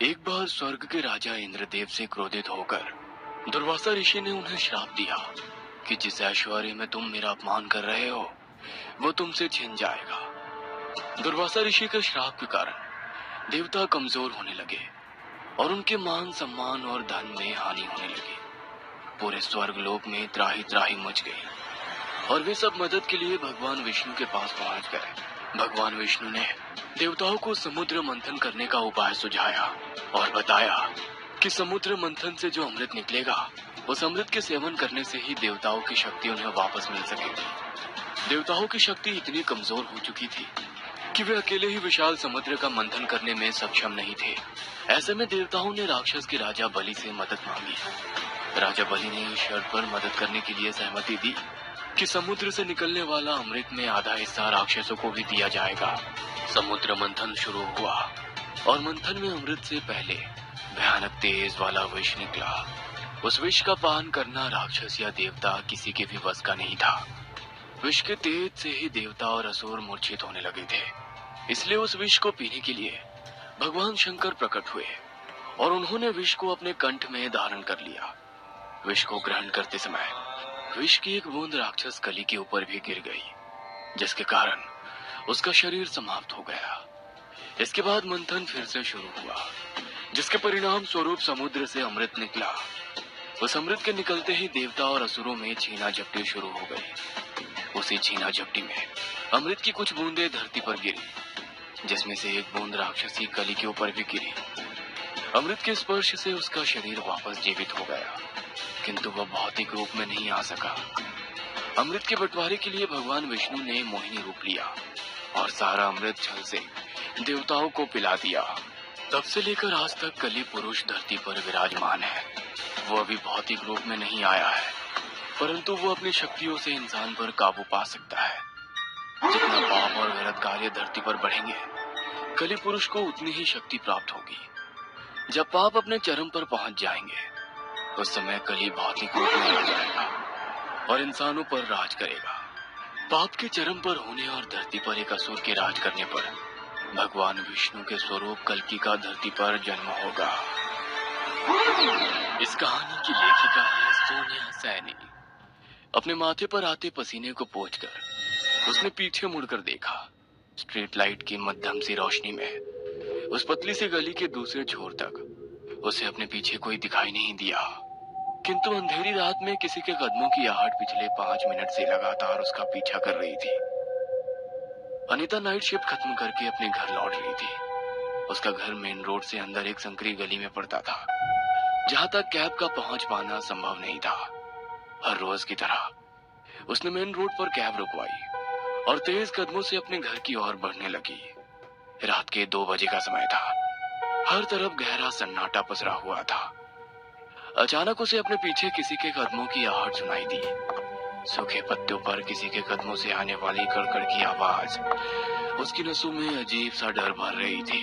एक बार स्वर्ग के राजा इंद्रदेव से क्रोधित होकर दुर्वासा ऋषि ने उन्हें श्राप दिया कि जिस ऐश्वर्य में तुम मेरा अपमान कर रहे हो वो तुमसे छिन जाएगा। दुर्वासा ऋषि के श्राप के कारण देवता कमजोर होने लगे और उनके मान सम्मान और धन में हानि होने लगी। पूरे स्वर्ग लोक में त्राही त्राही मच गई और वे सब मदद के लिए भगवान विष्णु के पास पहुंच गए। भगवान विष्णु ने देवताओं को समुद्र मंथन करने का उपाय सुझाया और बताया कि समुद्र मंथन से जो अमृत निकलेगा उस अमृत के सेवन करने से ही देवताओं की शक्ति उन्हें वापस मिल सकेगी। देवताओं की शक्ति इतनी कमजोर हो चुकी थी कि वे अकेले ही विशाल समुद्र का मंथन करने में सक्षम नहीं थे। ऐसे में देवताओं ने राक्षस के राजा बलि से मदद मांगी। राजा बलि ने इस शर्त पर मदद करने के लिए सहमति दी कि समुद्र से निकलने वाला अमृत में आधा हिस्सा राक्षसों को भी दिया जाएगा। समुद्र मंथन शुरू हुआ और मंथन में अमृत से पहले भयानक तेज वाला विष निकला। उस विष का पान करना राक्षस या देवता किसी के भी बस का नहीं था। विष के तेज से ही देवता और असुर मूर्छित होने लगे थे। इसलिए उस विष को पीने के लिए भगवान शंकर प्रकट हुए और उन्होंने विष को अपने कंठ में धारण कर लिया। विष को ग्रहण करते समय विष की एक बूंद राक्षस कली के ऊपर भी गिर गई, जिसके कारण उसका शरीर समाप्त हो गया। इसके बाद मंथन फिर से शुरू हुआ, जिसके परिणाम स्वरूप समुद्र से अमृत निकला। उस अमृत के निकलते ही देवता और असुरों में छीना झपटी शुरू हो गई। उसी छीना झपटी में अमृत की कुछ बूंदें धरती पर गिरी, जिसमें से एक बूंद राक्षसी कली के ऊपर भी गिरी। अमृत के स्पर्श से उसका शरीर वापस जीवित हो गया, किंतु वह भौतिक रूप में नहीं आ सका। अमृत के बंटवारे के लिए भगवान विष्णु ने मोहिनी रूप लिया और सारा अमृत जल से देवताओं को पिला दिया। तब से लेकर आज तक कली पुरुष धरती पर विराजमान है। वो अभी भौतिक रूप में नहीं आया है, परंतु वो अपनी शक्तियों से इंसान पर काबू पा सकता है। जितना पाप और गलत कार्य धरती पर बढ़ेंगे, कली पुरुष को उतनी ही शक्ति प्राप्त होगी। जब पाप अपने चरम पर पहुंच जाएंगे, उस समय कली भौतिक रूप में आ जाएगा और इंसानों पर राज करेगा। पाप के चरम पर होने और धरती पर एक असुर के राज करने पर भगवान विष्णु के स्वरूप कल्कि का धरती पर जन्म होगा। इस कहानी की लेखिका है सोनिया सैनी। अपने माथे पर आते पसीने को पोंछकर उसने पीछे मुड़कर देखा। स्ट्रीट लाइट की मध्यम सी रोशनी में उस पतली सी गली के दूसरे छोर तक उसे अपने पीछे कोई दिखाई नहीं दिया, किंतु अंधेरी रात में किसी के कदमों की आहट पिछले 5 मिनट से लगातार उसका पीछा कर रही थी। अनीता नाइट शिफ्ट खत्म करके अपने घर लौट रही थी। उसका घर मेन रोड से अंदर एक संकरी गली में पड़ता था, जहां तक कैब का पहुंच पाना संभव नहीं था। हर रोज की तरह उसने मेन रोड पर कैब रुकवाई और तेज कदमों से अपने घर की ओर बढ़ने लगी। रात के 2 बजे का समय था। हर तरफ गहरा सन्नाटा पसरा हुआ था। अचानक उसे अपने पीछे किसी के कदमों की आहट सुनाई दी। सूखे पत्तों पर किसी के कदमों से आने वाली कड़कड़ की आवाज उसकी नसों में अजीब सा डर भर रही थी।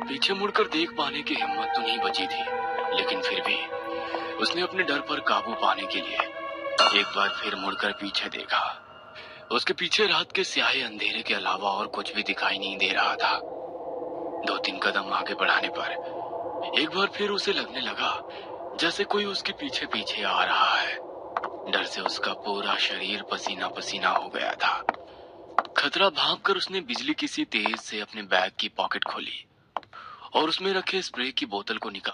पीछे मुड़कर देख पाने की हिम्मत तो नहीं बची थी, लेकिन फिर भी उसने अपने डर पर काबू पाने के लिए एक बार फिर मुड़कर पीछे देखा। उसके पीछे रात के स्याहे अंधेरे के अलावा और कुछ भी दिखाई नहीं दे रहा था। 2-3 कदम आगे बढ़ाने पर एक बार फिर उसे लगने लगा जैसे कोई उसके पीछे पीछे आ रहा है। डर से उसका पूरा शरीर पसीना पसीना हो गया था। खतरा भांपकर उसने बिजली की सी तेज से अपने बैग की पॉकेट खोली और उसमें रखे स्प्रे की बोतल को निकाला।